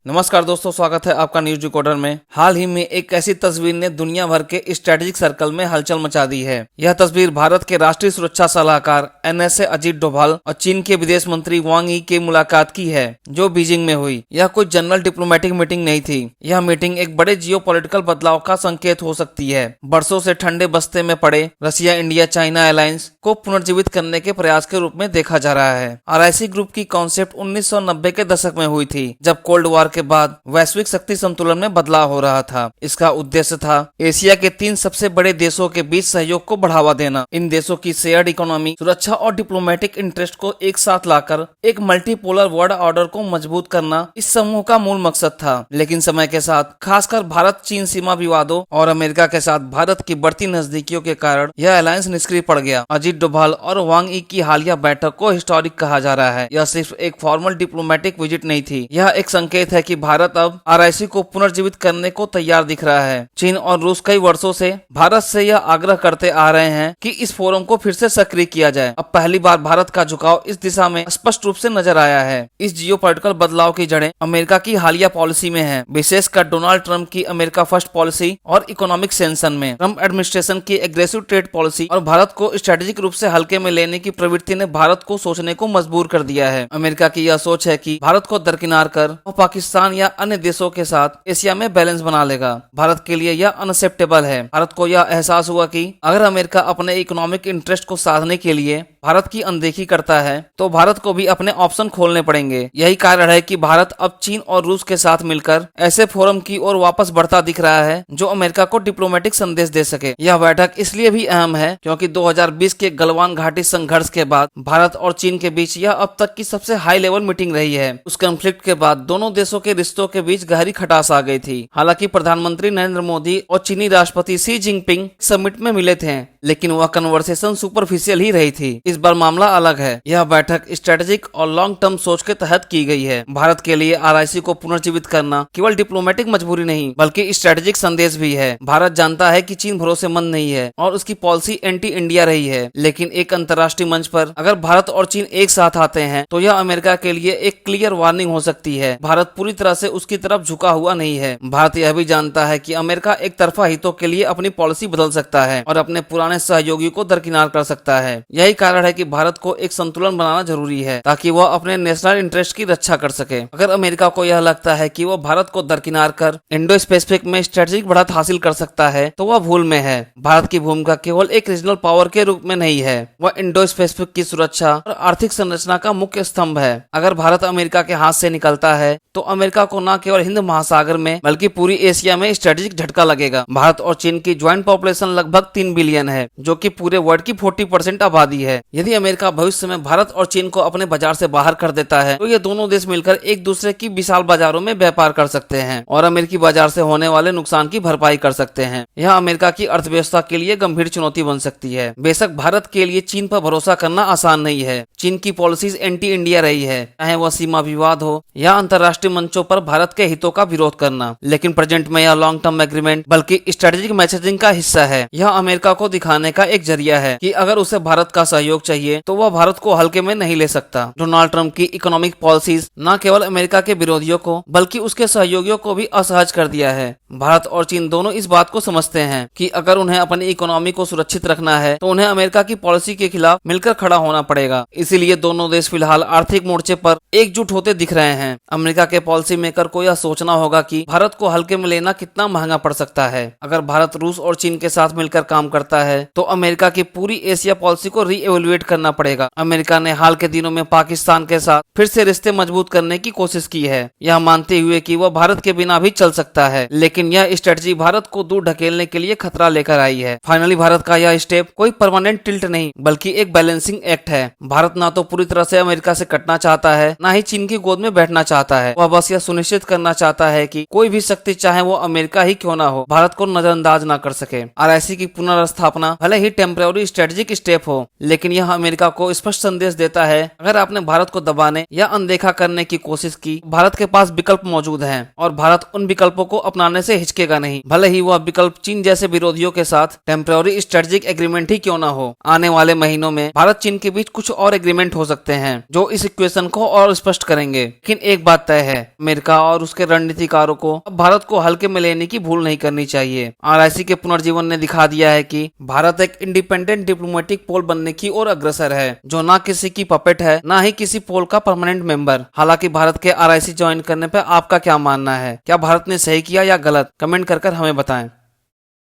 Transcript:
नमस्कार दोस्तों, स्वागत है आपका न्यूज डिकोडर में। हाल ही में एक ऐसी तस्वीर ने दुनिया भर के स्ट्रेटेजिक सर्कल में हलचल मचा दी है। यह तस्वीर भारत के राष्ट्रीय सुरक्षा सलाहकार एनएसए अजीत डोभाल और चीन के विदेश मंत्री वांग यी की मुलाकात की है, जो बीजिंग में हुई। यह कोई जनरल डिप्लोमेटिक मीटिंग नहीं थी। यह मीटिंग एक बड़े जियोपॉलिटिकल बदलाव का संकेत हो सकती है। बरसों से ठंडे बस्ते में पड़े रसिया इंडिया चाइना अलायंस को पुनर्जीवित करने के प्रयास के रूप में देखा जा रहा है। आरआईसी ग्रुप की कॉन्सेप्ट 1990 के दशक में हुई थी, जब कोल्ड वॉर के बाद वैश्विक शक्ति संतुलन में बदलाव हो रहा था। इसका उद्देश्य था एशिया के 3 सबसे बड़े देशों के बीच सहयोग को बढ़ावा देना। इन देशों की शेयर्ड इकोनॉमी, सुरक्षा और डिप्लोमेटिक इंटरेस्ट को एक साथ लाकर एक मल्टीपोलर वर्ल्ड ऑर्डर को मजबूत करना इस समूह का मूल मकसद था। लेकिन समय के साथ, खासकर भारत चीन सीमा विवादों और अमेरिका के साथ भारत की बढ़ती नजदीकियों के कारण यह अलायंस निष्क्रिय पड़ गया। अजीत डोभाल और वांग यी की हालिया बैठक को हिस्टोरिक कहा जा रहा है। यह सिर्फ एक फॉर्मल डिप्लोमेटिक विजिट नहीं थी, यह एक संकेत है कि भारत अब आरआईसी को पुनर्जीवित करने को तैयार दिख रहा है। चीन और रूस कई वर्षों से भारत से यह आग्रह करते आ रहे हैं कि इस फोरम को फिर से सक्रिय किया जाए। अब पहली बार भारत का झुकाव इस दिशा में स्पष्ट रूप से नजर आया है। इस जियोपॉलिटिकल बदलाव की जड़ें अमेरिका की हालिया पॉलिसी में है, विशेषकर डोनाल्ड ट्रंप की अमेरिका फर्स्ट पॉलिसी और इकोनॉमिक सेंशन में। ट्रंप एडमिनिस्ट्रेशन की एग्रेसिव ट्रेड पॉलिसी और भारत को स्ट्रेटेजिक रूप से हल्के में लेने की प्रवृत्ति ने भारत को सोचने को मजबूर कर दिया है। अमेरिका की यह सोच है कि भारत को दरकिनार कर वो पाकिस्तान या अन्य देशों के साथ एशिया में बैलेंस बना लेगा। भारत के लिए यह अनएक्सेप्टेबल है। भारत को यह एहसास हुआ कि अगर अमेरिका अपने इकोनॉमिक इंटरेस्ट को साधने के लिए भारत की अनदेखी करता है, तो भारत को भी अपने ऑप्शन खोलने पड़ेंगे। यही कारण है कि भारत अब चीन और रूस के साथ मिलकर ऐसे फोरम की ओर वापस बढ़ता दिख रहा है जो अमेरिका को डिप्लोमेटिक संदेश दे सके। यह बैठक इसलिए भी अहम है क्योंकि 2020 के गलवान घाटी संघर्ष के बाद भारत और चीन के बीच यह अब तक की सबसे हाई लेवल मीटिंग रही है। उस कॉन्फ्लिक्ट के बाद दोनों देशों के रिश्तों के बीच गहरी खटास आ गई थी। हालांकि प्रधानमंत्री नरेंद्र मोदी और चीनी राष्ट्रपति शी जिनपिंग समिट में मिले थे, लेकिन वह कन्वर्सेशन सुपरफिशियल ही रही थी। इस बार मामला अलग है। यह बैठक स्ट्रेटेजिक और लॉन्ग टर्म सोच के तहत की गई है। भारत के लिए आरआईसी को पुनर्जीवित करना केवल डिप्लोमेटिक मजबूरी नहीं, बल्कि स्ट्रेटेजिक संदेश भी है। भारत जानता है कि चीन भरोसेमंद नहीं है और उसकी पॉलिसी एंटी इंडिया रही है, लेकिन एक अंतर्राष्ट्रीय मंच पर अगर भारत और चीन एक साथ आते हैं तो यह अमेरिका के लिए एक क्लियर वार्निंग हो सकती है। भारत पूरी तरह से उसकी तरफ झुका हुआ नहीं है। भारत यह भी जानता है कि अमेरिका एक तरफा हितों के लिए अपनी पॉलिसी बदल सकता है और अपने पुराने सहयोगियों को दरकिनार कर सकता है। यही कारण है कि भारत को एक संतुलन बनाना जरूरी है, ताकि वह अपने नेशनल इंटरेस्ट की रक्षा कर सके। अगर अमेरिका को यह लगता है कि वह भारत को दरकिनार कर इंडो स्पेसिफिक में स्ट्रेटेजिक बढ़त हासिल कर सकता है, तो वह भूल में है। भारत की भूमिका केवल एक रीजनल पावर के रूप में नहीं है, वह इंडो स्पेसिफिक की सुरक्षा और आर्थिक संरचना का मुख्य स्तंभ है। अगर भारत अमेरिका के हाथ से निकलता है तो अमेरिका को न केवल हिंद महासागर में बल्कि पूरी एशिया में स्ट्रेटेजिक झटका लगेगा। भारत और चीन की ज्वाइंट पॉपुलेशन लगभग 3 बिलियन है, जो कि पूरे वर्ल्ड की 40% आबादी है। यदि अमेरिका भविष्य में भारत और चीन को अपने बाजार से बाहर कर देता है, तो ये दोनों देश मिलकर एक दूसरे की विशाल बाजारों में व्यापार कर सकते हैं और अमेरिकी बाजार से होने वाले नुकसान की भरपाई कर सकते हैं। यह अमेरिका की अर्थव्यवस्था के लिए गंभीर चुनौती बन सकती है। बेशक भारत के लिए चीन पर भरोसा करना आसान नहीं है। चीन की पॉलिसीज एंटी इंडिया रही है, चाहे वह सीमा विवाद हो या अंतर्राष्ट्रीय मंचों पर भारत के हितों का विरोध करना। लेकिन प्रेजेंट में यह लॉन्ग टर्म एग्रीमेंट बल्कि स्ट्रेटेजिक मैसेजिंग का हिस्सा है। यह अमेरिका को दिखाने का एक जरिया है कि अगर उसे भारत का सहयोग चाहिए तो वह भारत को हल्के में नहीं ले सकता। डोनाल्ड ट्रंप की इकोनॉमिक पॉलिसीज न केवल अमेरिका के विरोधियों को बल्कि उसके सहयोगियों को भी असहज कर दिया है। भारत और चीन दोनों इस बात को समझते हैं कि अगर उन्हें अपनी इकोनॉमी को सुरक्षित रखना है तो उन्हें अमेरिका की पॉलिसी के खिलाफ मिलकर खड़ा होना पड़ेगा। इसीलिए दोनों देश फिलहाल आर्थिक मोर्चे पर एकजुट होते दिख रहे हैं। अमेरिका के पॉलिसी मेकर को यह सोचना होगा कि भारत को हल्के में लेना कितना महंगा पड़ सकता है। अगर भारत रूस और चीन के साथ मिलकर काम करता है तो अमेरिका की पूरी एशिया पॉलिसी को रीएवैल्यूएट करना पड़ेगा। अमेरिका ने हाल के दिनों में पाकिस्तान के साथ फिर से रिश्ते मजबूत करने की कोशिश की है, यह मानते हुए कि वह भारत के बिना भी चल सकता है। लेकिन यह स्ट्रेटजी भारत को दूर ढकेलने के लिए खतरा लेकर आई है। फाइनली भारत का यह स्टेप कोई परमानेंट टिल्ट नहीं बल्कि एक बैलेंसिंग एक्ट है। भारत ना तो पूरी तरह से अमेरिका से कटना चाहता है, ना ही चीन की गोद में बैठना चाहता है। वह बस यह सुनिश्चित करना चाहता है कि कोई भी शक्ति, चाहे वो अमेरिका ही क्यों ना हो, भारत को नजरअंदाज ना कर सके। आरआईसी की पुनर्स्थापना भले ही टेम्परेरी स्ट्रेटेजिक स्टेप हो, लेकिन यह अमेरिका को स्पष्ट संदेश देता है अगर आपने भारत को दबाने या अनदेखा करने की कोशिश की, भारत के पास विकल्प मौजूद हैं और भारत उन विकल्पों को अपनाने से हिचकेगा नहीं, भले ही वह विकल्प चीन जैसे विरोधियों के साथ टेम्परेरी स्ट्रेटेजिक एग्रीमेंट ही क्यों ना हो। आने वाले महीनों में भारत चीन के बीच कुछ और एग्रीमेंट हो सकते हैं जो इस इक्वेशन को और स्पष्ट करेंगे। लेकिन एक बात तय है, अमेरिका और उसके रणनीतिकारों को अब भारत को हल्के में लेने की भूल नहीं करनी चाहिए। RIC के पुनर्जीवन ने दिखा दिया है कि भारत एक इंडिपेंडेंट डिप्लोमेटिक पोल बनने की ओर अग्रसर है, जो ना किसी की पपेट है, ना ही किसी पोल का परमानेंट मेंबर। हालांकि भारत के RIC ज्वाइन करने पर आपका क्या मानना है? क्या भारत ने सही किया या गलत? कमेंट कर हमें बताएं।